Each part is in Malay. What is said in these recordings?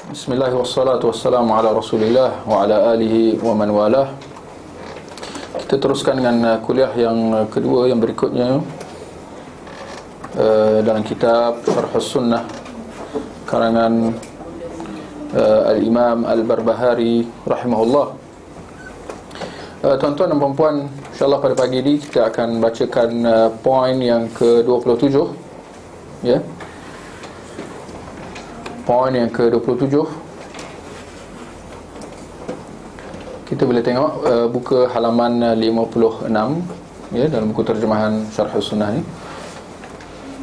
Bismillah wassalatu wassalamu ala rasulillah wa ala alihi wa man walah. Kita teruskan dengan kuliah yang kedua yang berikutnya dalam kitab Syarhus Sunnah karangan Al-Imam Al-Barbahari rahimahullah. Tuan-tuan dan puan-puan, insyaAllah pada pagi ini kita akan bacakan poin yang ke-27, ya. Poin yang ke-27. Kita boleh tengok buka halaman 56, ya, dalam buku terjemahan Syarhus Sunnah ni.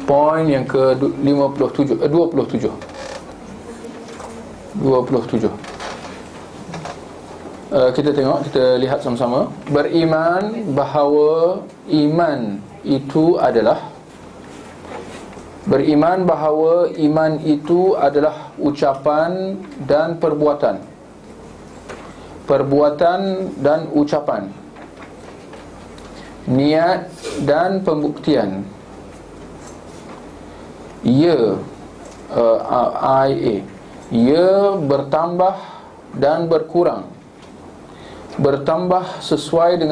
Poin yang ke-57 27. Kita tengok, kita lihat sama-sama. Beriman bahawa iman itu adalah ucapan dan perbuatan. Perbuatan dan ucapan, niat dan pembuktian. Ia bertambah dan berkurang. Bertambah sesuai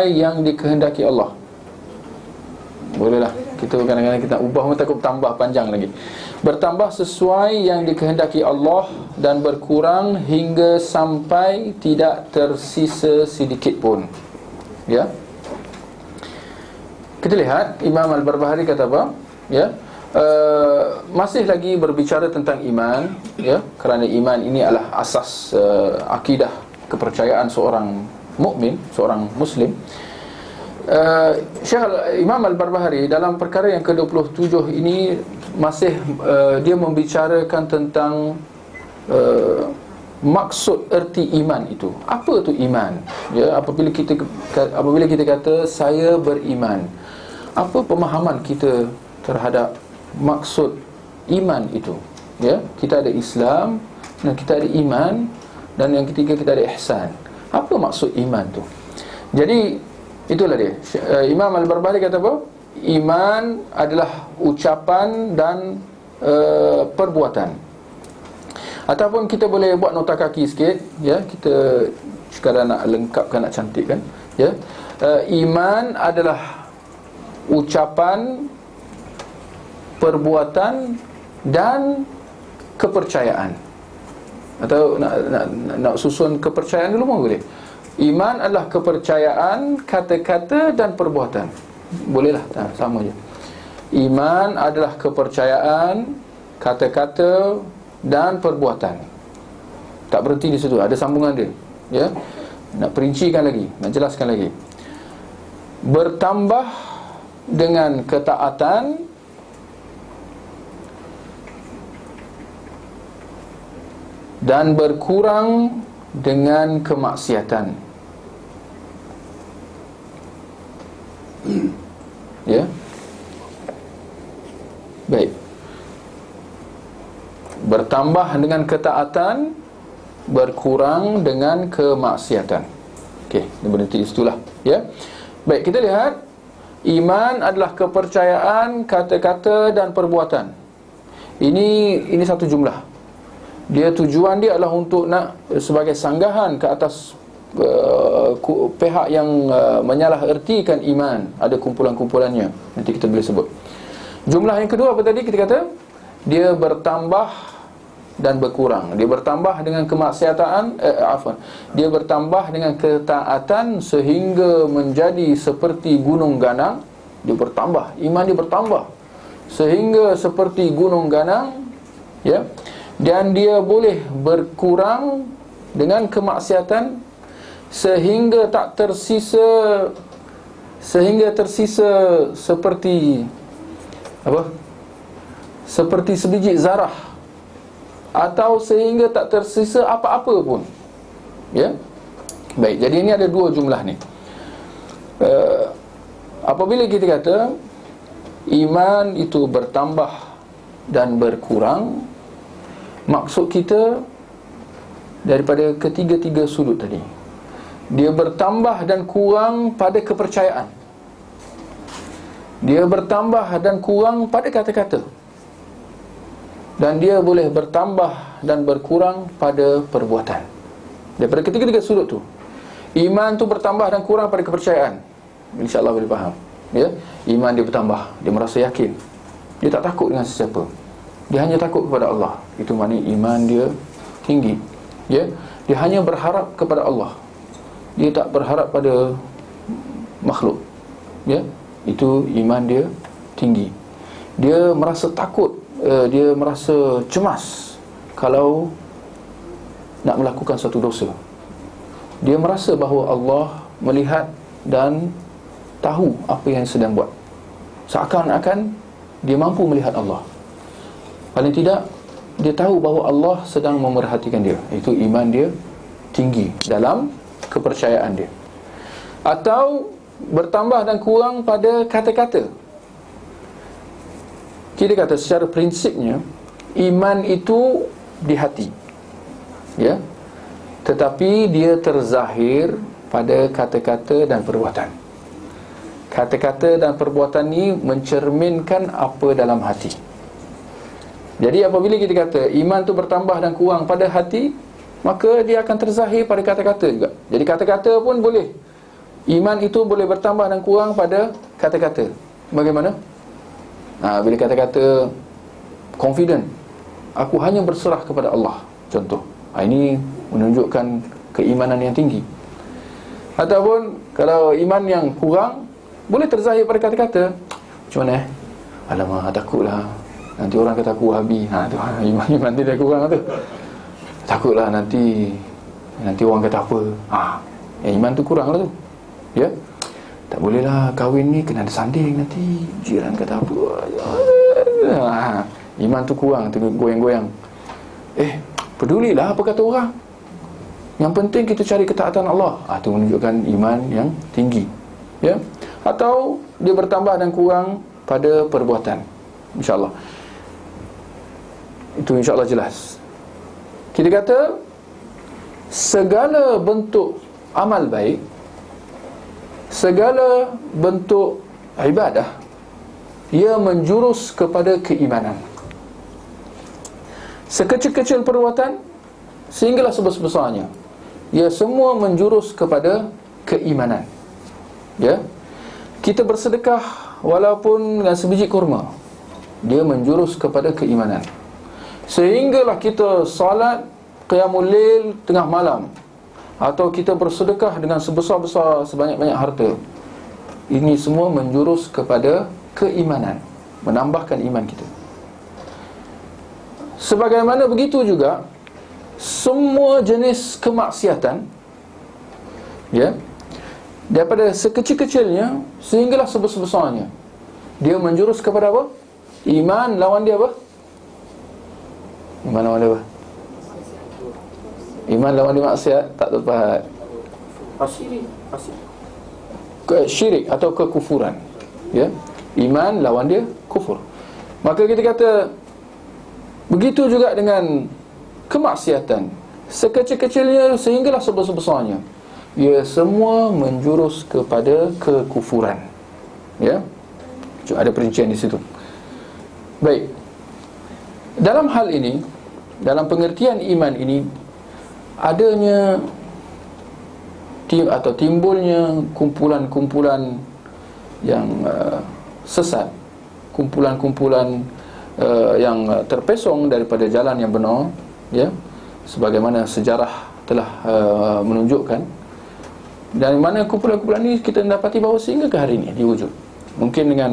yang dikehendaki Allah. Bolehlah, kita kadang-kadang kita ubah pun takut tambah panjang lagi. Bertambah sesuai yang dikehendaki Allah dan berkurang hingga sampai tidak tersisa sedikit pun. Ya. Kita lihat Imam Al-Barbahari kata apa? Ya. Masih lagi berbicara tentang iman, ya, kerana iman ini adalah asas akidah kepercayaan seorang mukmin, seorang muslim. Syekh Imam Al-Barbahari dalam perkara yang ke-27 ini masih dia membicarakan tentang maksud erti iman itu. Apa tu iman? Ya, apabila kita kata saya beriman, apa pemahaman kita terhadap maksud iman itu? Ya, kita ada Islam dan kita ada iman, dan yang ketiga kita ada ihsan. Apa maksud iman tu? Jadi itulah dia. Imam Al-Barbahari kata apa? Iman adalah ucapan dan perbuatan. Ataupun kita boleh buat nota kaki sikit, ya, kita sekadar nak lengkapkan, nak cantikkan, ya. Iman adalah ucapan, perbuatan dan kepercayaan. Atau nak susun kepercayaan dulu pun boleh. Iman adalah kepercayaan, kata-kata dan perbuatan. Bolehlah, sama je. Iman adalah kepercayaan, kata-kata dan perbuatan. Tak berhenti di situ, ada sambungan dia, ya. Nak perincikan lagi, nak jelaskan lagi. Bertambah dengan ketaatan dan berkurang dengan kemaksiatan. Ya. Baik. Bertambah dengan ketaatan, berkurang dengan kemaksiatan. Okey, ini berhenti di situlah, ya. Baik, kita lihat iman adalah kepercayaan, kata-kata dan perbuatan. Ini satu jumlah. Tujuan dia adalah untuk nak sebagai sanggahan ke atas pihak yang menyalah ertikan iman. Ada kumpulan-kumpulannya, nanti kita boleh sebut. Jumlah yang kedua apa tadi kita kata? Dia bertambah dan berkurang. Dia bertambah dengan kemaksiatan, dia bertambah dengan ketaatan sehingga menjadi seperti gunung ganang. Dia bertambah, iman dia bertambah sehingga seperti gunung ganang, ya. Dan dia boleh berkurang dengan kemaksiatan sehingga tersisa seperti apa? Seperti sebiji zarah, atau sehingga tak tersisa apa-apa pun. Ya. Baik, jadi ini ada dua jumlah ni. Apabila kita kata iman itu bertambah dan berkurang, maksud kita daripada ketiga-tiga sudut tadi. Dia bertambah dan kurang pada kepercayaan. Dia bertambah dan kurang pada kata-kata, dan dia boleh bertambah dan berkurang pada perbuatan. Daripada ketiga-tiga sudut tu, iman tu bertambah dan kurang pada kepercayaan, InsyaAllah boleh faham, ya. Iman dia bertambah, dia merasa yakin, dia tak takut dengan sesiapa, dia hanya takut kepada Allah. Itu maknanya iman dia tinggi, ya. Dia hanya berharap kepada Allah, dia tak berharap pada makhluk, ya. Itu iman dia tinggi. Dia merasa takut, dia merasa cemas kalau nak melakukan satu dosa. Dia merasa bahawa Allah melihat dan tahu apa yang sedang buat. Seakan-akan dia mampu melihat Allah. Paling tidak dia tahu bahawa Allah sedang memerhatikan dia. Itu iman dia tinggi dalam kepercayaan dia. Atau bertambah dan kurang pada kata-kata. Kita kata secara prinsipnya iman itu di hati, ya, tetapi dia terzahir pada kata-kata dan perbuatan. Kata-kata dan perbuatan ni mencerminkan apa dalam hati. Jadi apabila kita kata iman tu bertambah dan kurang pada hati, maka dia akan terzahir pada kata-kata juga. Jadi kata-kata pun boleh, iman itu boleh bertambah dan kurang pada kata-kata. Bagaimana? Bila kata-kata confident, aku hanya berserah kepada Allah, contoh, ini menunjukkan keimanan yang tinggi. Ataupun kalau iman yang kurang, boleh terzahir pada kata-kata, macam mana alamak, takutlah nanti orang kata aku Wahabi. Tu iman dia kurang tu. Takutlah nanti orang kata apa. Iman tu kurang lah tu, ya. Tak bolehlah kahwin ni, kena ada sanding nanti jiran kata apa. Iman tu kurang, tu goyang-goyang. Pedulilah apa kata orang, yang penting kita cari ketaatan Allah. Itu menunjukkan iman yang tinggi, ya. Atau dia bertambah dan kurang pada perbuatan, InsyaAllah. Itu InsyaAllah jelas. Kita kata segala bentuk amal baik, segala bentuk ibadah, ia menjurus kepada keimanan. Sekecil-kecil perbuatan sehinggalah sebesar-besarnya, ia semua menjurus kepada keimanan, ya. Kita bersedekah walaupun dengan sebiji kurma, dia menjurus kepada keimanan. Sehinggalah kita salat qiyamul lail tengah malam, atau kita bersedekah dengan sebesar-besar sebanyak-banyak harta, ini semua menjurus kepada keimanan, menambahkan iman kita. Sebagaimana begitu juga semua jenis kemaksiatan, ya, daripada sekecil-kecilnya sehinggalah sebesar-besarnya, dia menjurus kepada apa? Iman lawan dia apa? Iman lawan dia apa? Iman lawan dia maksiat, tak tepat. Syirik atau kekufuran, ya. Iman lawan dia kufur. Maka kita kata begitu juga dengan kemaksiatan, sekecil-kecilnya sehinggalah sebesar-besarnya, ia semua menjurus kepada kekufuran, ya. Ada perincian di situ. Baik. Dalam hal ini, dalam pengertian iman ini, adanya atau timbulnya kumpulan-kumpulan yang sesat, kumpulan-kumpulan yang terpesong daripada jalan yang benar, ya, sebagaimana sejarah telah menunjukkan. Dan mana kumpulan-kumpulan ini kita dapati bahawa sehingga ke hari ini diwujud, mungkin dengan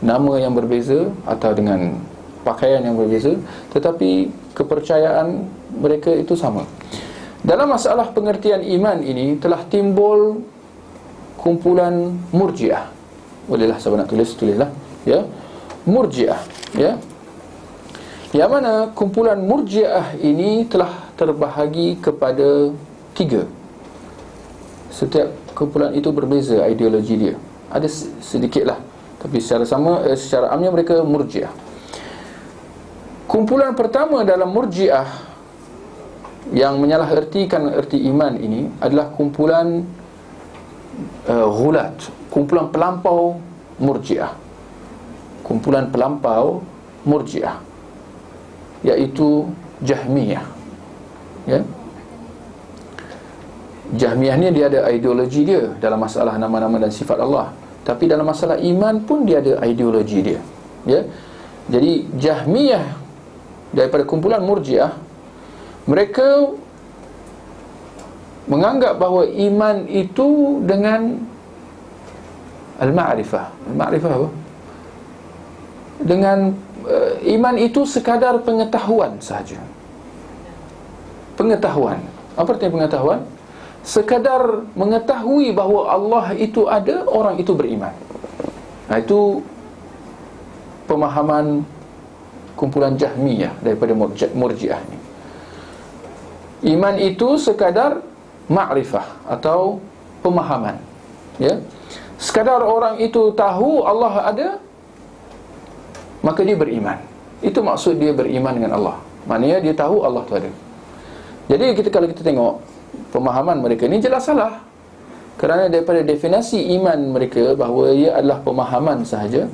nama yang berbeza atau dengan pakaian yang berbeza, tetapi kepercayaan mereka itu sama. Dalam masalah pengertian iman ini telah timbul kumpulan Murji'ah. Bolehlah siapa nak tulislah, ya. Murji'ah, ya. Yang mana kumpulan Murji'ah ini telah terbahagi kepada 3. Setiap kumpulan itu berbeza ideologi dia. Ada sedikitlah, tapi secara amnya mereka Murji'ah. Kumpulan pertama dalam Murji'ah yang menyalahertikan erti iman ini adalah kumpulan ghulat, kumpulan pelampau Murji'ah, kumpulan pelampau Murji'ah, iaitu Jahmiyah. Ya, Jahmiyah ni dia ada ideologi dia dalam masalah nama-nama dan sifat Allah, tapi dalam masalah iman pun dia ada ideologi dia. Ya, jadi Jahmiyah daripada kumpulan Murji'ah, mereka menganggap bahawa iman itu dengan al-ma'rifah. Al-ma'rifah apa? Dengan iman itu sekadar pengetahuan sahaja. Pengetahuan. Apa artinya pengetahuan? Sekadar mengetahui bahawa Allah itu ada, orang itu beriman. Itu pemahaman kumpulan Jahmiyah daripada Murji'ah ni. Iman itu sekadar ma'rifah atau pemahaman. Ya, sekadar orang itu tahu Allah ada, maka dia beriman. Itu maksud dia beriman dengan Allah. Maknanya dia tahu Allah tu ada. Jadi kalau kita tengok pemahaman mereka ni jelas salah. Kerana daripada definisi iman mereka bahawa ia adalah pemahaman sahaja,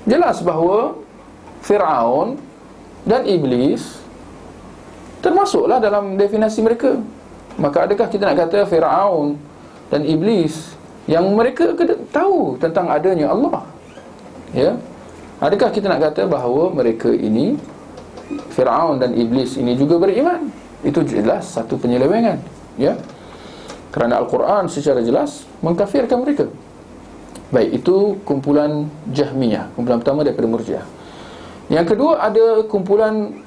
jelas bahawa Fir'aun dan Iblis termasuklah dalam definisi mereka. Maka adakah kita nak kata Fir'aun dan Iblis yang mereka tahu tentang adanya Allah? Ya, adakah kita nak kata bahawa mereka ini, Fir'aun dan Iblis ini juga beriman? Itu jelas satu penyelewengan. Ya, kerana Al-Quran secara jelas mengkafirkan mereka. Baik, itu kumpulan Jahmiyah, kumpulan pertama daripada Murji'ah. Yang kedua ada kumpulan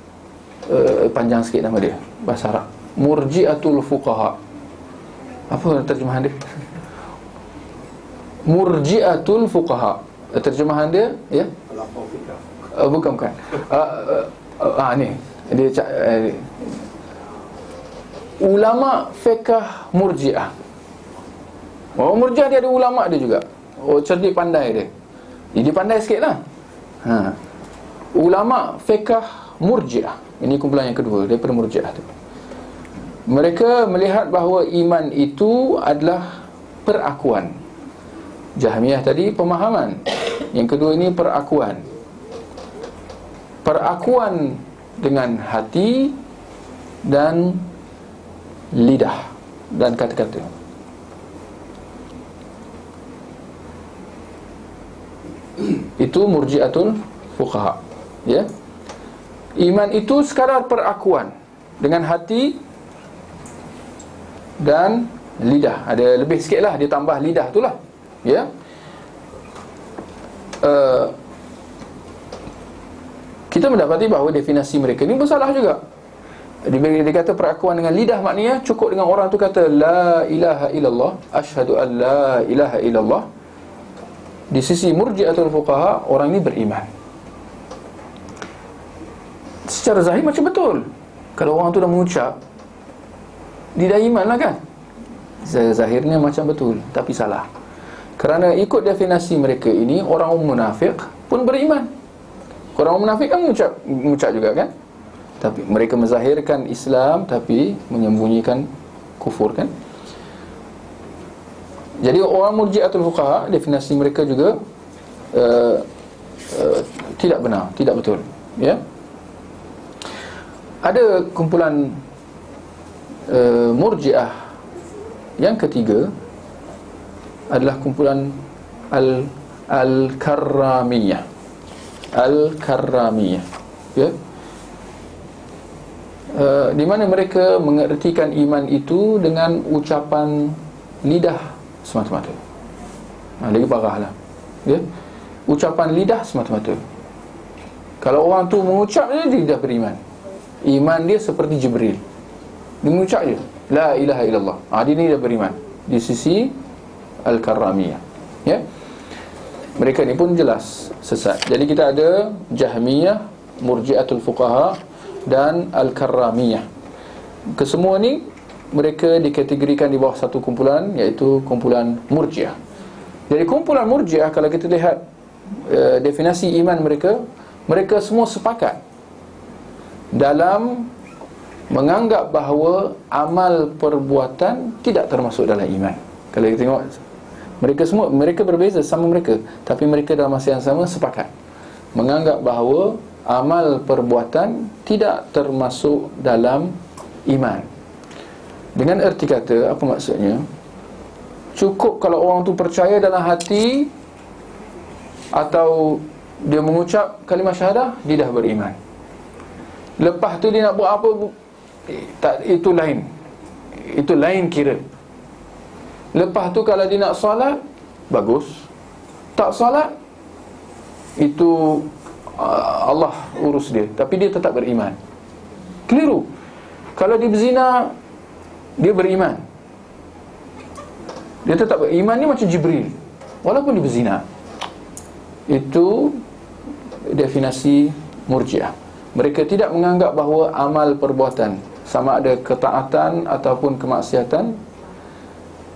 panjang sikit nama dia, bahasa Arab, Murji'atul Fuqaha. Apa terjemahan dia? Murji'atul Fuqaha. Terjemahan dia, ya? Bukan. Ni dia ulama fiqh Murji'ah. Murji'ah dia ada ulama dia juga. Cerdik pandai dia. Jadi pandai sikitlah. Ulama fiqh Murji'ah. Ini kumpulan yang kedua daripada Murji'ah tu. Mereka melihat bahawa iman itu adalah perakuan. Jahmiyah tadi pemahaman, yang kedua ini perakuan. Perakuan dengan hati dan lidah dan kata-kata. Itu Murji'atul Fuqaha. Ya, iman itu sekadar perakuan dengan hati dan lidah. Ada lebih sikit lah, dia tambah lidah tu lah. Ya, kita mendapati bahawa definisi mereka ni bersalah juga. Dia kata perakuan dengan lidah, maknanya cukup dengan orang tu kata la ilaha illallah, asyhadu an la ilaha illallah. Di sisi Murji'atul Fuqaha, orang ni beriman. Secara zahir macam betul. Kalau orang tu dah mengucap, dia dah iman lah kan. Zahirnya macam betul, tapi salah. Kerana ikut definisi mereka ini, orang munafik pun beriman. Orang munafik kan mengucap juga kan, tapi mereka menzahirkan Islam tapi menyembunyikan kufur kan. Jadi orang Murji'atul Fuqaha, definisi mereka juga tidak benar, tidak betul. Ya, ada kumpulan Murji'ah yang ketiga adalah kumpulan Al-Karramiyah. Al-Karramiyah, ya, di mana mereka mengertikan iman itu dengan ucapan lidah semata-mata. Lagi parahlah, ya, ucapan lidah semata-mata. Kalau orang tu mengucap je, dia dah beriman. Iman dia seperti Jibril, dia mengucap je la ilaha illallah, dia ni dah beriman di sisi Al-Karramiyah. Ya, mereka ni pun jelas sesat. Jadi kita ada Jahmiyah, Murji'atul Fuqaha dan Al-Karramiyah. Kesemua ni mereka dikategorikan di bawah satu kumpulan, iaitu kumpulan Murji'ah. Jadi kumpulan Murji'ah, kalau kita lihat definisi iman mereka, mereka semua sepakat dalam menganggap bahawa amal perbuatan tidak termasuk dalam iman. Kalau kita tengok Mereka berbeza sama mereka, tapi mereka dalam masa yang sama sepakat menganggap bahawa amal perbuatan tidak termasuk dalam iman. Dengan erti kata, apa maksudnya? Cukup kalau orang tu percaya dalam hati atau dia mengucap kalimah syahadah, dia dah beriman. Lepas tu dia nak buat apa, tak, itu lain. Itu lain kira. Lepas tu kalau dia nak solat, bagus. Tak solat, itu Allah urus dia, tapi dia tetap beriman. Keliru. Kalau dia berzina, dia beriman. Dia tetap beriman. Ni macam Jibril, walaupun dia berzina. Itu definisi Murji'ah. Mereka tidak menganggap bahawa amal perbuatan, sama ada ketaatan ataupun kemaksiatan,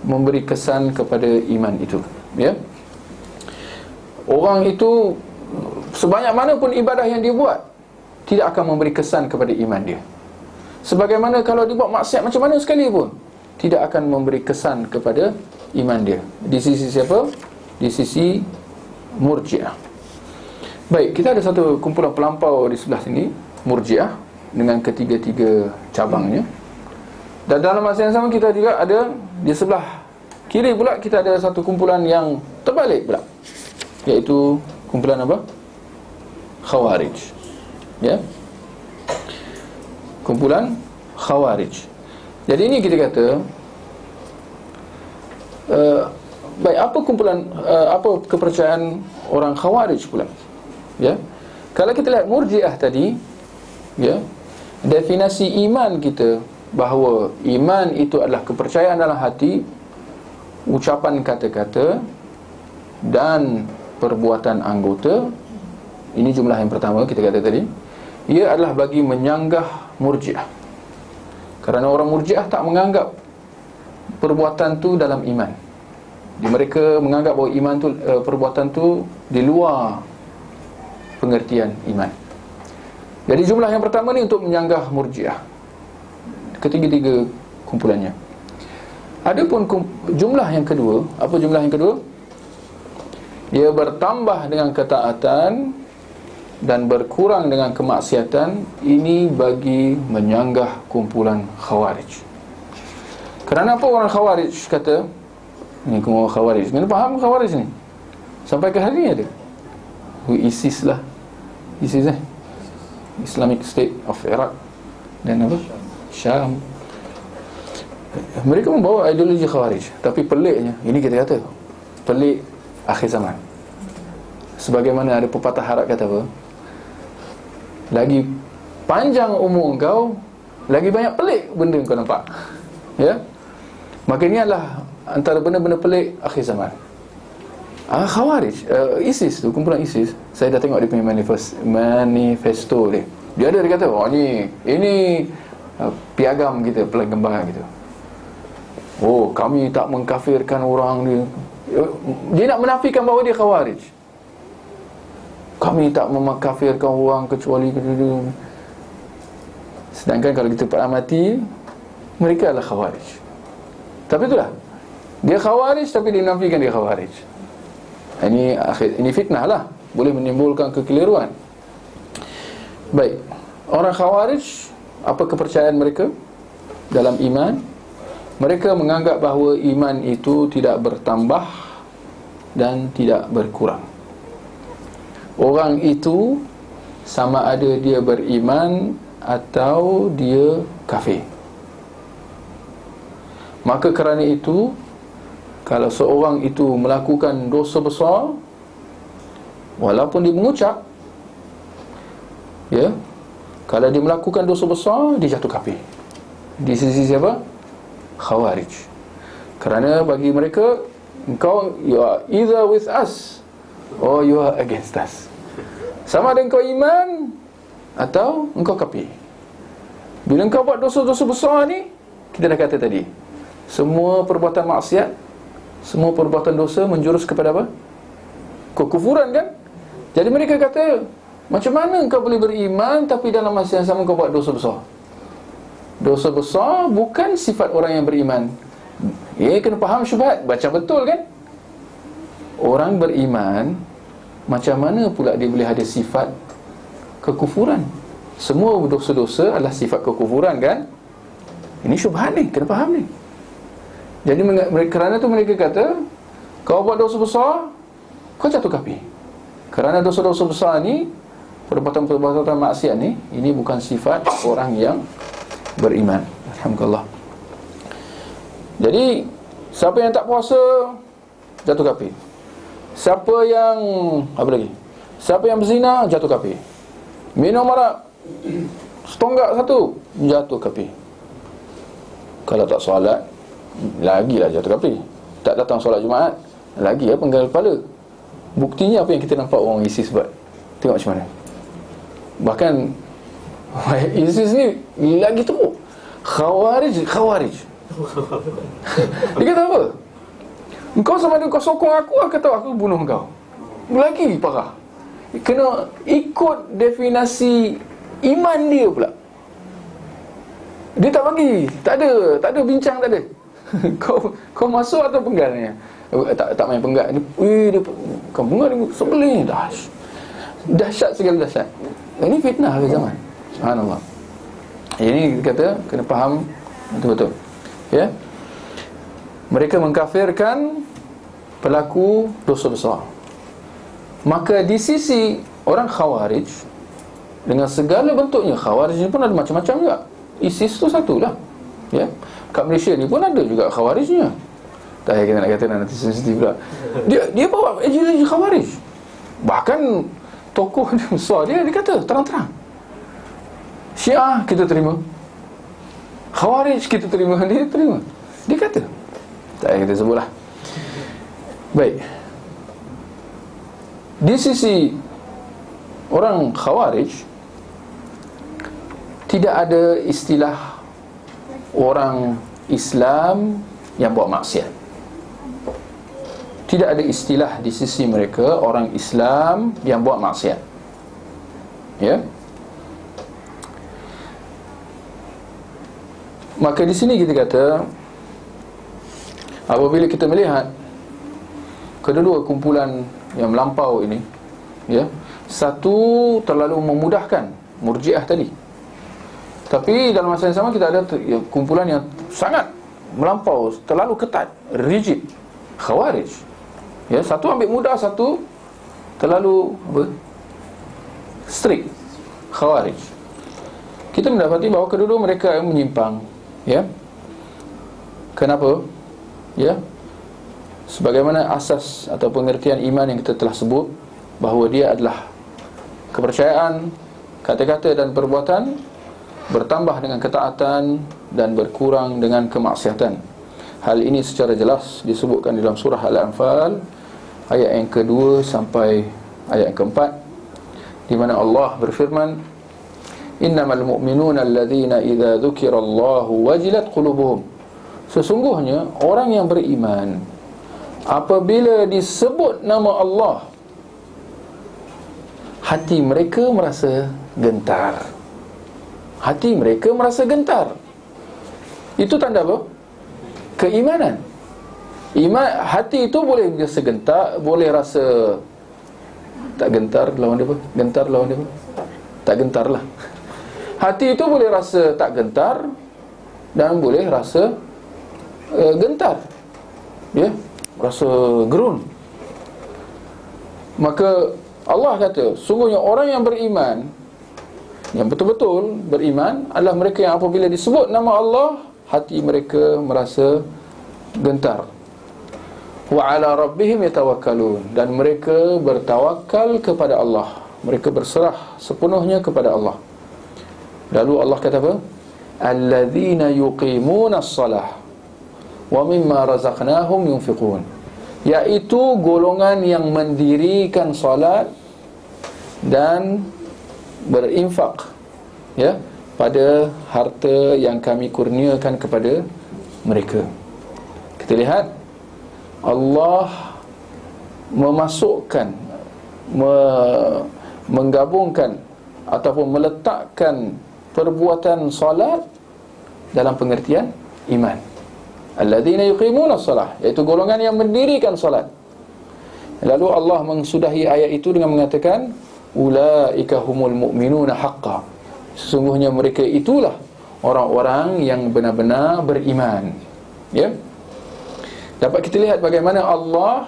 memberi kesan kepada iman itu, ya. Orang itu sebanyak mana pun ibadah yang dia buat, tidak akan memberi kesan kepada iman dia. Sebagaimana kalau dia buat maksiat macam mana sekali pun, tidak akan memberi kesan kepada iman dia. Di sisi siapa? Di sisi Murji'ah. Baik, kita ada satu kumpulan pelampau di sebelah sini, Murji'ah, dengan ketiga-tiga cabangnya. Dan dalam masa yang sama kita juga ada di sebelah kiri pula, kita ada satu kumpulan yang terbalik pula, iaitu kumpulan apa? Khawarij. Ya, kumpulan Khawarij. Jadi ini kita kata, baik, apa kumpulan, apa kepercayaan orang Khawarij pula? Ya, kalau kita lihat Murji'ah tadi, ya, definisi iman kita bahawa iman itu adalah kepercayaan dalam hati, ucapan kata-kata dan perbuatan anggota. Ini jumlah yang pertama kita kata tadi. Ia adalah bagi menyanggah Murji'ah. Kerana orang Murji'ah tak menganggap perbuatan tu dalam iman. Mereka menganggap bahawa iman tu, perbuatan tu di luar pengertian iman. Jadi jumlah yang pertama ni untuk menyanggah Murji'ah, ketiga-tiga kumpulannya. Adapun jumlah yang kedua, apa jumlah yang kedua? Dia bertambah dengan ketaatan dan berkurang dengan kemaksiatan. Ini bagi menyanggah kumpulan Khawarij. Kerana apa orang Khawarij kata? Ni kumpulan Khawarij, kena faham Khawarij ni, sampai ke hari ni ada ISIS lah, ISIS Islamic State of Iraq dan apa? Syam. Mereka membawa ideologi Khawarij. Tapi peliknya, ini kita kata pelik akhir zaman. Sebagaimana ada pepatah Arab kata apa? Lagi panjang umur kau, lagi banyak pelik benda kau nampak. Ya. Maka ini adalah antara benda-benda pelik akhir zaman. Khawarij, ISIS tu, kumpulan ISIS, saya dah tengok dia punya manifesto dia. Dia kata, oh ini piagam kita, penggambaran kita. Oh, kami tak mengkafirkan orang dia. Dia nak menafikan bahawa dia Khawarij. Kami tak mengkafirkan orang kecuali dia. Sedangkan kalau kita amati, mereka adalah Khawarij. Tapi itulah, dia Khawarij tapi dia menafikan dia Khawarij. Ini fitnah lah, boleh menimbulkan kekeliruan. Baik, orang Khawarij, apa kepercayaan mereka dalam iman? Mereka menganggap bahawa iman itu tidak bertambah dan tidak berkurang. Orang itu sama ada dia beriman atau dia kafir. Maka kerana itu, kalau seorang itu melakukan dosa besar, walaupun dia mengucap, ya, kalau dia melakukan dosa besar, dia jatuh kafir. Di sisi siapa? Khawarij. Kerana bagi mereka, engkau, you are either with us or you are against us. Sama ada engkau iman atau engkau kafir. Bila engkau buat dosa-dosa besar ni, kita dah kata tadi, semua perbuatan maksiat, semua perbuatan dosa menjurus kepada apa? Kekufuran, kan? Jadi mereka kata, macam mana engkau boleh beriman tapi dalam masa yang sama engkau buat dosa besar? Dosa besar bukan sifat orang yang beriman. Kena faham syubhat, baca betul, kan? orang beriman, macam mana pula dia boleh ada sifat kekufuran? Semua dosa-dosa adalah sifat kekufuran, kan? Ini syubhat ni, kena faham ni. Jadi kerana tu mereka kata, kau buat dosa besar, kau jatuh kafir. Kerana dosa-dosa besar ni, perbuatan-perbuatan maksiat ni, ini bukan sifat orang yang beriman. Alhamdulillah. Jadi siapa yang tak puasa, jatuh kafir. Siapa yang siapa yang berzina, jatuh kafir. Minum arak setonggak satu, jatuh kafir. Kalau tak solat, lagilah jatuh kafir. Tak datang solat Jumaat, lagi penggal kepala. Buktinya apa yang kita nampak orang ISIS buat. Tengok macam mana. Bahkan ISIS ni lagi teruk. Khawarij. Dia kata apa? Engkau sama ada kau sokong aku tahu aku bunuh kau. Lagi parah. Kena ikut definisi iman dia pula. Dia tak bagi, tak ada bincang, tak ada. Kau masuk atau penggal ni? Tak main penggal ni. Dia kau penggal ni sebelih dahsyat segala dahsyat. Ini fitnah ke zaman. Subhanallah. Ini kata kena faham betul-betul. Ya. Mereka mengkafirkan pelaku dosa besar. Maka di sisi orang Khawarij, dengan segala bentuknya, Khawarij ni pun ada macam-macam juga. ISIS tu satulah. Ya. Kat Malaysia ni pun ada juga Khawarijnya. Tak payah kita nak kata nanti sensitif pula. Dia bawa ideologi Khawarij. Bahkan tokoh dia besar dia kata terang-terang, Syiah kita terima, Khawarij kita terima. Dia terima. Dia kata, tak payah kita sebutlah. Baik. Di sisi orang Khawarij, tidak ada istilah orang Islam yang buat maksiat. Tidak ada istilah di sisi mereka orang Islam yang buat maksiat. Ya. Maka di sini kita kata, apabila kita melihat kedua kumpulan yang melampau ini, ya, satu terlalu memudahkan Murji'ah tadi, tapi dalam masa yang sama kita ada kumpulan yang sangat melampau, terlalu ketat, rigid, Khawarij. Ya, satu ambil mudah, satu terlalu strict, Khawarij. Kita mendapati bahawa kedua-dua mereka yang menyimpang. Ya. Kenapa? Ya. Sebagaimana asas atau pengertian iman yang kita telah sebut, bahawa dia adalah kepercayaan, kata-kata dan perbuatan bertambah dengan ketaatan dan berkurang dengan kemaksiatan. Hal ini secara jelas disebutkan dalam surah Al-Anfal ayat yang kedua sampai ayat yang keempat, di mana Allah berfirman, innamal mu'minuna alladhina idza dzukirallahu wajilat qulubuhum. Sesungguhnya orang yang beriman, apabila disebut nama Allah, hati mereka merasa gentar. Hati mereka merasa gentar. Itu tanda apa? Keimanan. Hati itu boleh rasa gentar, boleh rasa tak gentar. Lawan dia apa? Gentar lawan dia apa? Tak gentar lah. Hati itu boleh rasa tak gentar dan boleh rasa gentar. Ya, rasa gerun. Maka Allah kata, sungguhnya orang yang beriman, yang betul-betul beriman, adalah mereka yang apabila disebut nama Allah, hati mereka merasa gentar. Wa ala rabbihim yatawakkalun, dan mereka bertawakal kepada Allah. Mereka berserah sepenuhnya kepada Allah. Lalu Allah kata apa? Alladzina yuqimuna as-salah wa mimma razaqnahum yunfiqun, iaitu golongan yang mendirikan salat dan berinfak, ya, pada harta yang kami kurniakan kepada mereka. Kita lihat Allah memasukkan, menggabungkan ataupun meletakkan perbuatan salat dalam pengertian iman. Alladzina yuqimuna as-salah, iaitu golongan yang mendirikan salat. Lalu Allah mengsudahi ayat itu dengan mengatakan, ulaika humul mu'minuna haqqan. Sesungguhnya mereka itulah orang-orang yang benar-benar beriman. Ya. Dapat kita lihat bagaimana Allah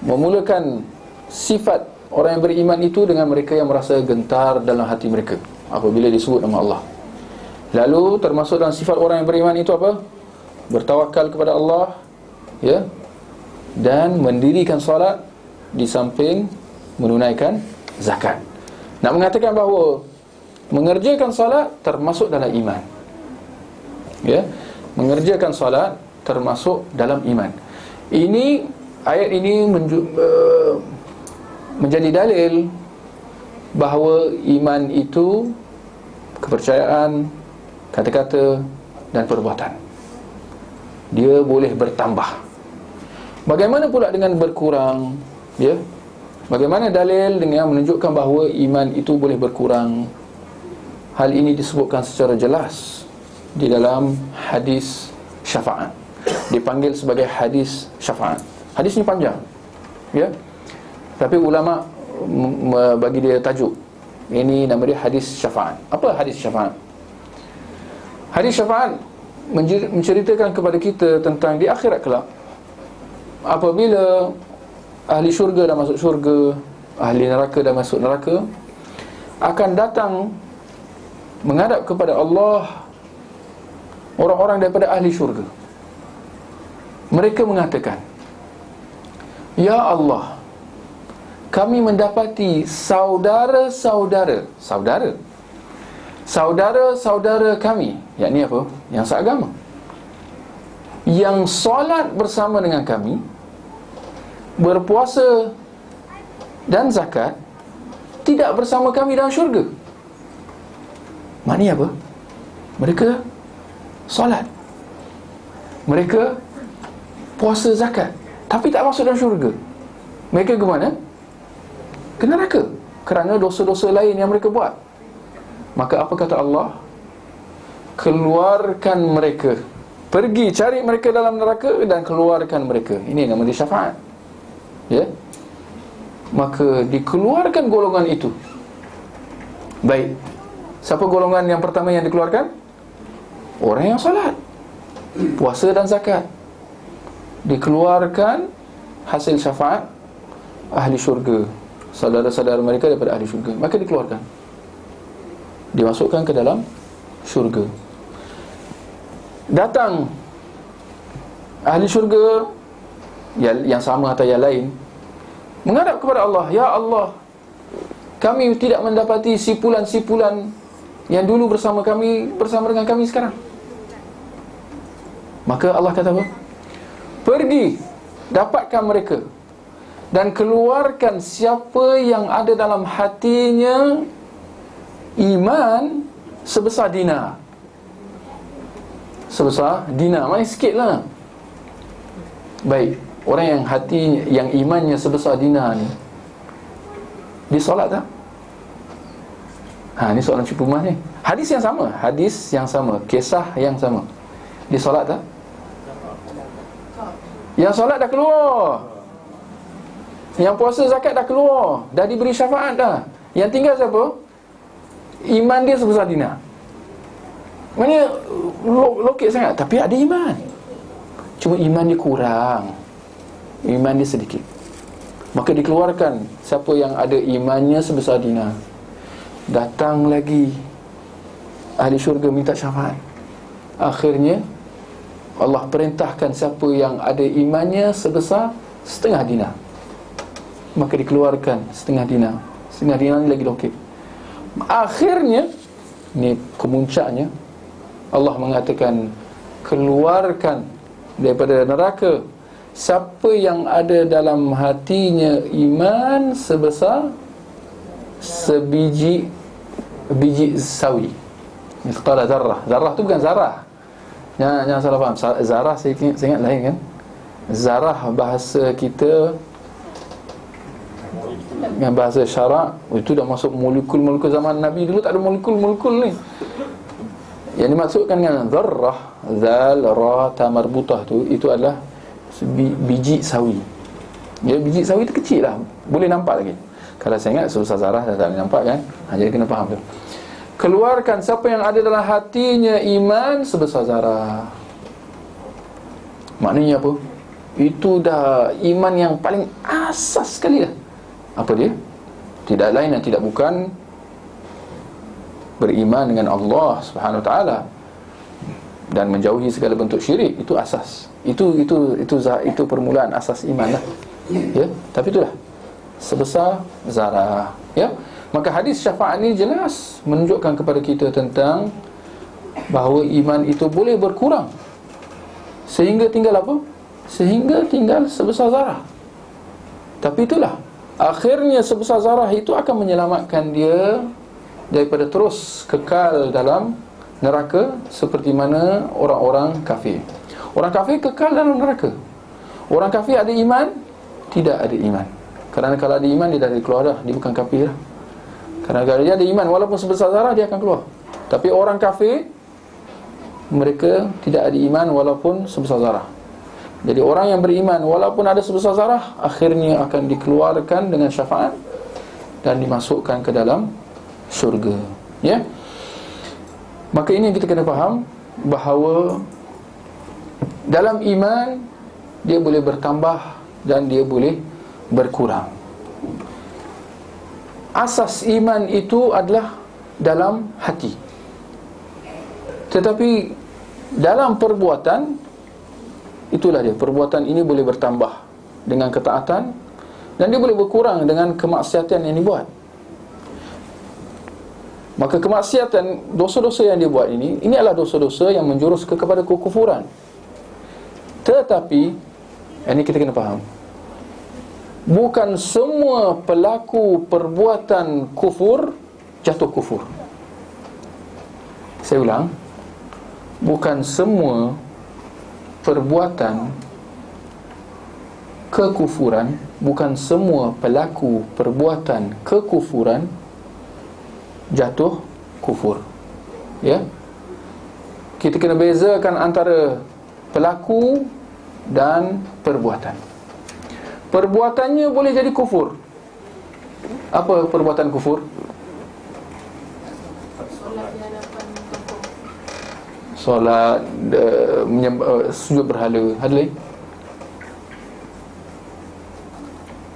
memulakan sifat orang yang beriman itu dengan mereka yang merasa gentar dalam hati mereka apabila disebut nama Allah. Lalu termasuk dalam sifat orang yang beriman itu apa? Bertawakal kepada Allah, dan mendirikan solat di samping menunaikan zakat. Nak mengatakan bahawa mengerjakan solat termasuk dalam iman. Mengerjakan solat termasuk dalam iman. Ayat ini menjadi dalil bahawa iman itu kepercayaan, kata-kata dan perbuatan. Dia boleh bertambah. Bagaimana pula dengan berkurang? Bagaimana dalil dengan menunjukkan bahawa iman itu boleh berkurang? Hal ini disebutkan secara jelas di dalam hadis syafaat. Dipanggil sebagai hadis syafaat. Hadis ini panjang, tapi ulama bagi dia tajuk. Ini nama dia hadis syafaat. Apa hadis syafaat? Hadis syafaat menceritakan kepada kita tentang di akhirat kelak, apabila ahli syurga dah masuk syurga, ahli neraka dah masuk neraka, akan datang menghadap kepada Allah orang-orang daripada ahli syurga. Mereka mengatakan, ya Allah, kami mendapati saudara-saudara kami, yakni apa? Yang seagama, yang solat bersama dengan kami, berpuasa dan zakat, tidak bersama kami dalam syurga. Maknanya apa? Mereka solat, mereka puasa zakat, tapi tak masuk dalam syurga. Mereka ke mana? Ke neraka, kerana dosa-dosa lain yang mereka buat. Maka apa kata Allah? Keluarkan mereka, pergi cari mereka dalam neraka dan keluarkan mereka. Ini nama dia syafaat. Maka dikeluarkan golongan itu. Baik, siapa golongan yang pertama yang dikeluarkan? Orang yang salat, puasa dan zakat. Dikeluarkan hasil syafaat ahli syurga, saudara-saudara mereka daripada ahli syurga. Maka dikeluarkan, dimasukkan ke dalam syurga. Datang ahli syurga yang sama atau yang lain, menghadap kepada Allah, ya Allah, kami tidak mendapati sipulan-sipulan yang dulu bersama dengan kami sekarang. Maka Allah kata apa? Pergi, dapatkan mereka dan keluarkan siapa yang ada dalam hatinya iman sebesar dinar. Sebesar dinar, maknanya sikit lah. Baik, orang yang yang imannya sebesar dinar ni, dia solat tak? Ni soalan Cik Pumah ni. Hadis yang sama, kisah yang sama. Dia solat tak? Yang solat dah keluar, yang puasa zakat dah keluar, dah diberi syafaat dah. Yang tinggal siapa? Iman dia sebesar dinar. Maknanya lokek sangat, tapi ada iman. Cuma iman dia kurang, iman dia sedikit. Maka dikeluarkan siapa yang ada imannya sebesar dinar. Datang lagi ahli syurga minta syafaat. Akhirnya Allah perintahkan siapa yang ada imannya sebesar setengah dinar. Maka dikeluarkan setengah dinar. Setengah dinar ni lagi lokek. Akhirnya, ni kemuncaknya, Allah mengatakan, keluarkan daripada neraka siapa yang ada dalam hatinya iman sebesar biji sawi. Mithqala zarrah. Zarrah tu bukan zarah. Jangan salah faham. Zarah saya ingat lain kan. Zarah bahasa kita, dengan bahasa syarak, itu dah masuk molekul-molekul zaman Nabi dulu. Tak ada molekul-molekul ni. Yang dimaksudkan dengan zarrah, zal, ra, ta marbutah tu, itu adalah biji sawi. Ya, biji sawi itu kecil lah, boleh nampak lagi. Kalau saya ingat sebesar zarah dah tak boleh nampak kan. Jadi kena faham tu. Keluarkan siapa yang ada dalam hatinya iman sebesar zarah. Maknanya apa? Itu dah iman yang paling asas sekali lah. Apa dia? Tidak lain dan tidak bukan beriman dengan Allah Subhanahu Wa Taala dan menjauhi segala bentuk syirik. Itu asas. Itu permulaan asas iman lah. Ya, tapi itulah sebesar zarah. Ya. Maka hadis syafaat ni jelas menunjukkan kepada kita tentang bahawa iman itu boleh berkurang sehingga tinggal apa? Sehingga tinggal sebesar zarah. Tapi itulah, akhirnya sebesar zarah itu akan menyelamatkan dia daripada terus kekal dalam neraka seperti mana orang-orang kafir. Orang kafir kekal dalam neraka. Orang kafir ada iman, tidak ada iman. Kerana kalau ada iman dia dah keluar dah, dia bukan kafir lah. Kerana kalau dia ada iman walaupun sebesar zarah dia akan keluar. Tapi orang kafir mereka tidak ada iman walaupun sebesar zarah. Jadi orang yang beriman walaupun ada sebesar zarah akhirnya akan dikeluarkan dengan syafaat dan dimasukkan ke dalam syurga. Ya. Maka ini yang kita kena faham, bahawa dalam iman dia boleh bertambah dan dia boleh berkurang. Asas iman itu adalah dalam hati. Tetapi dalam perbuatan, itulah dia, perbuatan ini boleh bertambah dengan ketaatan dan dia boleh berkurang dengan kemaksiatan yang dibuat. Maka kemaksiatan, dosa-dosa yang dia buat ini adalah dosa-dosa yang menjurus kepada kekufuran. Tetapi ini kita kena faham, bukan semua pelaku perbuatan kufur jatuh kufur. Saya ulang, bukan semua perbuatan kekufuran, bukan semua pelaku perbuatan kekufuran jatuh kufur. Ya. Kita kena bezakan antara pelaku dan perbuatan. Perbuatannya boleh jadi kufur. Apa perbuatan kufur? Solat, sujud berhala. Ada lagi?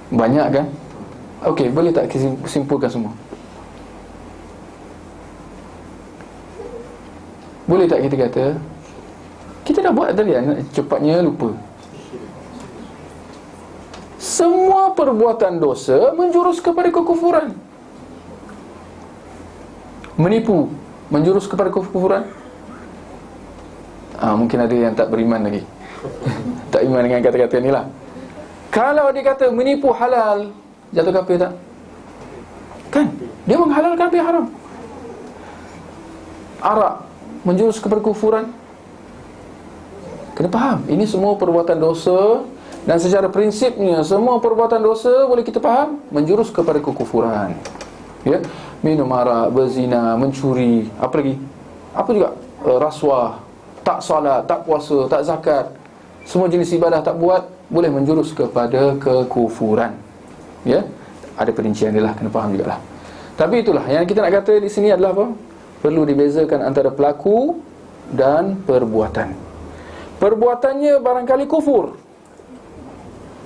Banyak kan? Okey, boleh tak simpulkan semua? Boleh tak kita kata kita dah buat tadi, cepatnya lupa. Semua perbuatan dosa menjurus kepada kekufuran. Menipu menjurus kepada kekufuran. Mungkin ada yang tak beriman lagi tak iman dengan kata-kata ni lah. Kalau dia kata menipu halal, jatuh kafir tak? Kan? Dia menghalalkan apa yang haram. Arak menjurus kepada kekufuran. Kena faham, ini semua perbuatan dosa. Dan secara prinsipnya semua perbuatan dosa boleh kita faham menjurus kepada kekufuran. Ya, minum arak, berzina, mencuri, apa lagi? Apa juga? Rasuah, tak solat, tak puasa, tak zakat, semua jenis ibadah tak buat, boleh menjurus kepada kekufuran. Ya, ada perincian dia lah, kena faham jugalah. Tapi itulah yang kita nak kata di sini adalah apa? Perlu dibezakan antara pelaku dan perbuatan. Perbuatannya barangkali kufur,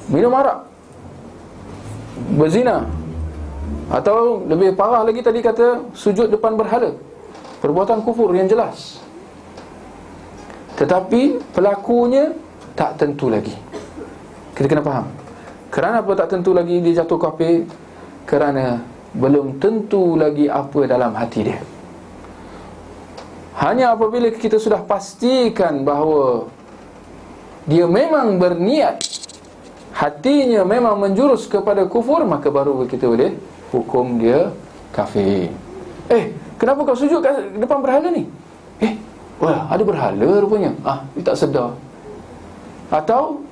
minum arak, berzina, atau lebih parah lagi tadi kata sujud depan berhala. Perbuatan kufur yang jelas. Tetapi pelakunya tak tentu lagi. Kita kena faham. Kerana apa tak tentu lagi dia jatuh kafir? Kerana belum tentu lagi apa dalam hati dia. Hanya apabila kita sudah pastikan bahawa dia memang berniat, hatinya memang menjurus kepada kufur, maka baru kita boleh hukum dia kafir. Kenapa kau sujud kat depan berhala ni? Wah, ada berhala rupanya. Dia tak sedar. Atau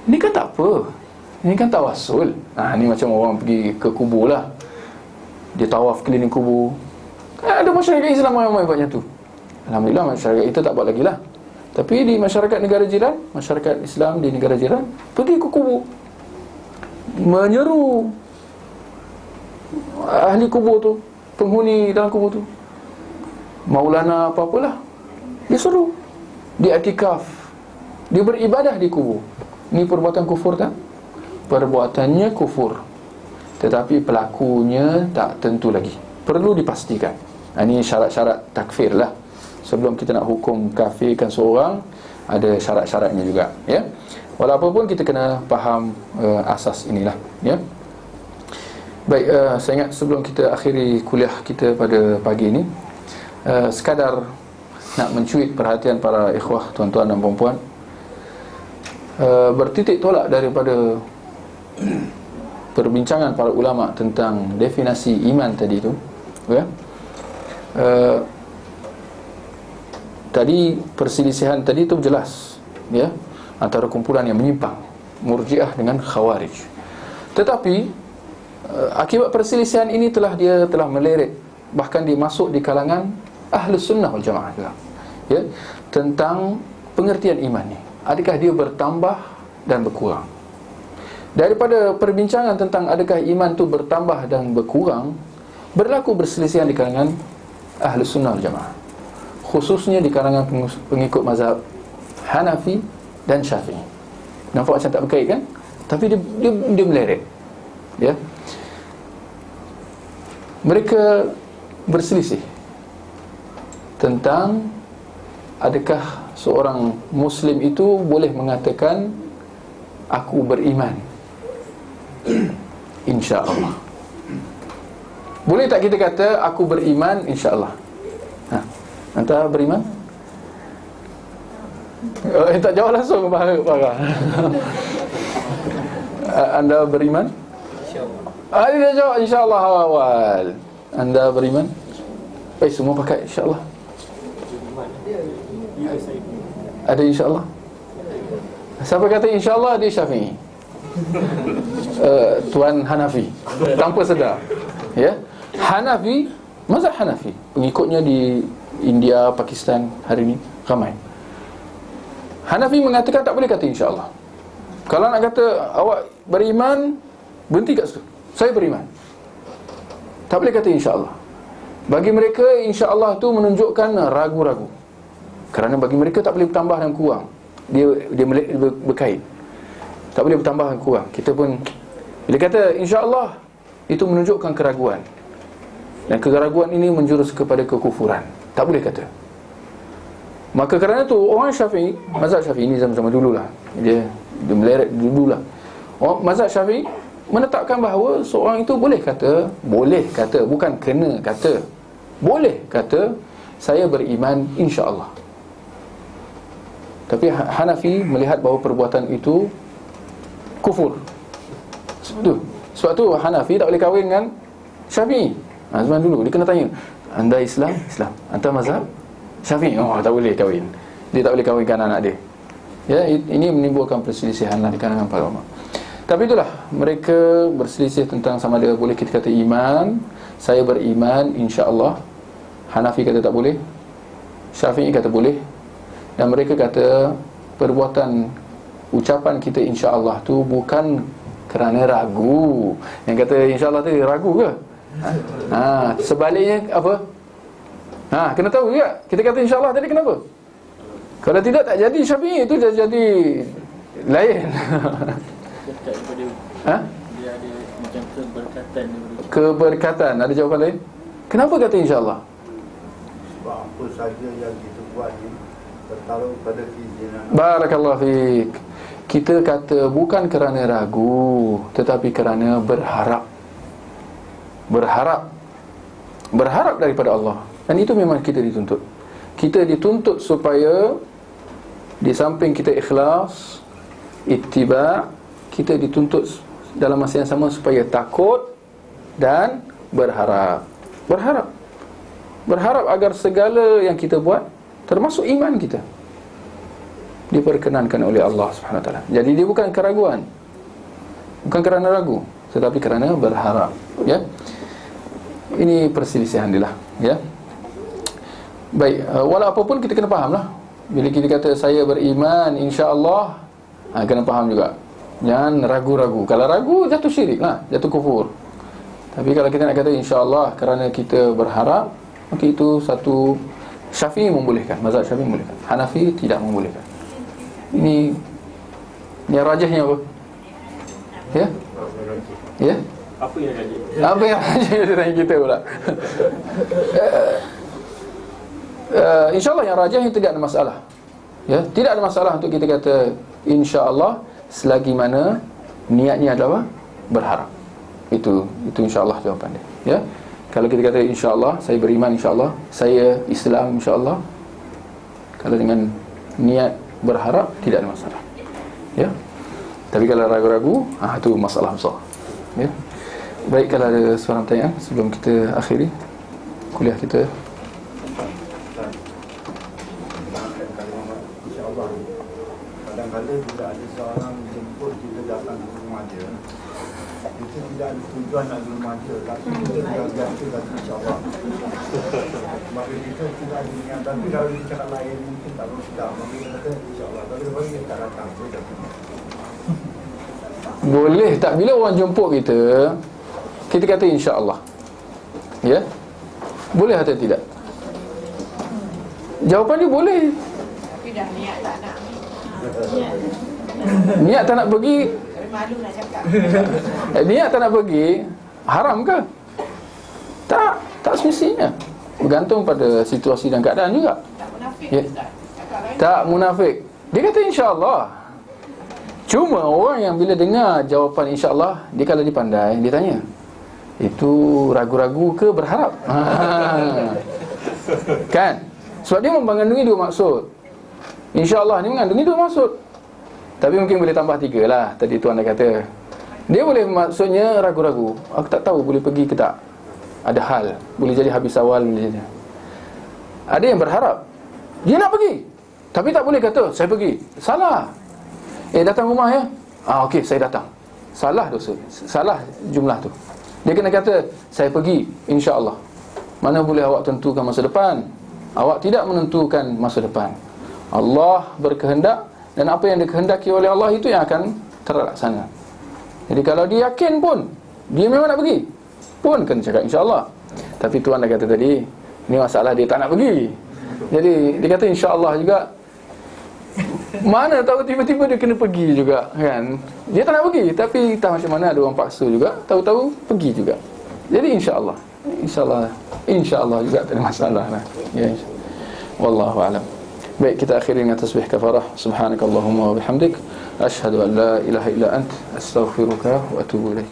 ni kan tak apa, ni kan tawasul. Ni macam orang pergi ke kubur lah, dia tawaf keliling kubur. Ada masyarakat Islam ramai buat macam tu. Alhamdulillah masyarakat kita tak buat lagi lah. Tapi di masyarakat negara jiran, masyarakat Islam di negara jiran pergi ke kubur. menyeru ahli kubur tu, penghuni dalam kubur tu, Maulana apa-apalah, dia seru, dia i'tikaf, dia beribadah di kubur. Ini perbuatan kufur tak? Perbuatannya kufur, tetapi pelakunya tak tentu lagi, perlu dipastikan. Ini syarat-syarat takfir lah. Sebelum kita nak hukum kafirkan seorang, ada syarat-syaratnya juga, ya. Walaupun kita kena faham asas inilah, ya. Baik, saya ingat sebelum kita akhiri kuliah kita pada pagi ini, sekadar nak mencuit perhatian para ikhwah, tuan-tuan dan puan-puan, bertitik tolak daripada perbincangan para ulama tentang definisi iman tadi tu, ya. Tadi perselisihan tadi tu jelas, ya, antara kumpulan yang menyimpang, Murji'ah dengan Khawarij. Tetapi akibat perselisihan ini telah meleret, bahkan dia masuk di kalangan Ahlus Sunnah wal Jamaah juga, ya, tentang pengertian iman ni. Adakah dia bertambah dan berkurang? Daripada perbincangan tentang adakah iman tu bertambah dan berkurang, berlaku perselisihan di kalangan Ahlus Sunnah wal Jamaah, khususnya di kalangan pengikut mazhab Hanafi dan Syafi'i. Nampak macam tak berkait kan? Tapi dia meleret, ya. Mereka berselisih tentang adakah seorang Muslim itu boleh mengatakan aku beriman insya-Allah. Boleh tak kita kata aku beriman insya-Allah? Anda beriman? Tak jawab langsung, Farah. Anda beriman? InsyaAllah. Dia dah jawab insyaAllah awal. Anda beriman? Semua pakai insyaAllah. Ada insyaAllah? Siapa kata insyaAllah, dia Syafi'i. Tuan Hanafi, tanpa sedar, ya. Hanafi, mazhab Hanafi, pengikutnya di India, Pakistan hari ini ramai. Hanafi mengatakan tak boleh kata insya-Allah. Kalau nak kata awak beriman, berhenti kat situ. Saya beriman. Tak boleh kata insya-Allah. Bagi mereka insya-Allah tu menunjukkan ragu-ragu. Kerana bagi mereka tak boleh bertambah dan kurang. Dia berkait. Tak boleh bertambah dan kurang. Kita pun bila kata insya-Allah, itu menunjukkan keraguan. Dan keraguan ini menjurus kepada kekufuran. Tak boleh kata. Maka kerana tu orang Syafi'i, mazhab Syafi'i ini zaman-zaman dululah, dia meleret dululah. Mazhab Syafi'i menetapkan bahawa seorang itu boleh kata, bukan kena kata, boleh kata saya beriman insya-Allah. Tapi Hanafi melihat bahawa perbuatan itu kufur. Sebab tu Hanafi tak boleh kahwin dengan Syafi'i. Zaman dulu dia kena tanya, anda Islam? Islam. Anda mazhab Syafi'i? Tak boleh kahwin. Dia tak boleh kahwinkan anak dia. Ya, ini menimbulkan perselisihan lah di kalangan para ulama. Tapi itulah, mereka berselisih tentang sama ada boleh kita kata iman, saya beriman insya-Allah. Hanafi kata tak boleh, Syafi'i kata boleh. Dan mereka kata perbuatan ucapan kita insya-Allah tu bukan kerana ragu. Yang kata insya-Allah tu ragu ke? Sebaliknya apa? Kena tahu juga. Kita kata insya-Allah tadi kenapa? Kalau tidak tak jadi Syafi'i, itu dah jadi lain. Dia ada macam keberkatan. Keberkatan. Ada jawapan lain? Kenapa kata insya-Allah? Sebab apa saja yang kita buat ni bertaruh pada keizinan. Barakallahu fiik. Kita kata bukan kerana ragu, tetapi kerana berharap. Berharap daripada Allah. Dan itu memang kita dituntut. Kita dituntut supaya di samping kita ikhlas, ittiba', kita dituntut dalam masa yang sama supaya takut dan berharap. Berharap agar segala yang kita buat, termasuk iman kita, diperkenankan oleh Allah Subhanahu Wa Taala. Jadi dia bukan keraguan, bukan kerana ragu, tetapi kerana berharap, ya. Ini perselisihan dia lah, ya. Baik, walau apapun kita kena faham lah. Bila kita kata saya beriman insya-Allah, kena faham juga Jangan ragu-ragu. Kalau ragu, jatuh syirik lah, jatuh kufur. Tapi kalau kita nak kata insya-Allah kerana kita berharap, maka itu satu. Syafi'i membolehkan, mazhab Syafi'i membolehkan. Hanafi tidak membolehkan. Ini yang rajahnya apa? Ya? Ya? Apa yang rajah? Apa yang rajah tanya kita pula? InsyaAllah yang rajah yang tidak ada masalah. Ya, tidak ada masalah untuk kita kata insya-Allah selagi mana niatnya adalah berharap. Itu insya-Allah jawapan dia. Ya. Kalau kita kata insya-Allah saya beriman, insya-Allah saya Islam, insya-Allah. Kalau dengan niat berharap tidak ada masalah. Ya. Tapi kalau ragu-ragu, itu masalah besar. Ya. Baik, kalau ada soalan pertanyaan sebelum kita akhiri kuliah kita. Kadang-kadang bila ada seorang jemput kita datang ke rumah dia, kita tidak ada tujuan nak ke rumah dia, tapi kita biasa datang insya-Allah. Maka kita tidak ada niat, tapi kalau dia cakap lain mungkin tak perlu sedar. Maka kita kata insya-Allah, tapi lepas dia tak datang, saya datang. Boleh tak bila orang jemput kita, kita kata insya-Allah? Ya? Boleh atau tidak? Jawapan dia boleh. Tapi dah niat tak nak. Niat tak nak pergi, Malu nak cakap. niat tak nak pergi, haram ke? Tak semestinya. Bergantung pada situasi dan keadaan juga. Tak munafik, Ya. Ustaz. Cakap lain. Tak munafik. Dia kata insya-Allah. Cuma orang yang bila dengar jawapan insya-Allah, dia kalau dia pandai, dia tanya, itu ragu-ragu ke berharap? Kan? Sebab dia mengandungi dua maksud. InsyaAllah ni mengandungi dua maksud. Tapi mungkin boleh tambah 3 lah. Tadi tuan dah kata, dia boleh maksudnya ragu-ragu, aku tak tahu boleh pergi ke tak. Ada hal, boleh jadi habis awal, boleh jadi. Ada yang berharap dia nak pergi, tapi tak boleh kata saya pergi. Salah. Datang rumah ya. Okey, saya datang. Salah dosa. Salah jumlah tu. Dia kena kata saya pergi insya-Allah. Mana boleh awak tentukan masa depan? Awak tidak menentukan masa depan. Allah berkehendak, dan apa yang dikehendaki oleh Allah itu yang akan terlaksana. Jadi kalau dia yakin pun dia memang nak pergi, pun kena cakap insya-Allah. Tapi tuan dah kata tadi, ni masalah dia tak nak pergi. Jadi dia kata insya-Allah juga. Mana tahu tiba-tiba dia kena pergi juga, kan? Dia tak nak pergi, tapi entah macam mana ada orang paksa juga, tahu-tahu pergi juga. Jadi insya-Allah. Insya-Allah juga tak ada masalah lah. Ya, wallahu a'lam. Baik, kita akhiri dengan tasbih kafarah. Subhanakallahumma wa bihamdik, asyhadu an la ilaha illa ant, astaghfiruka wa atubu ilaik.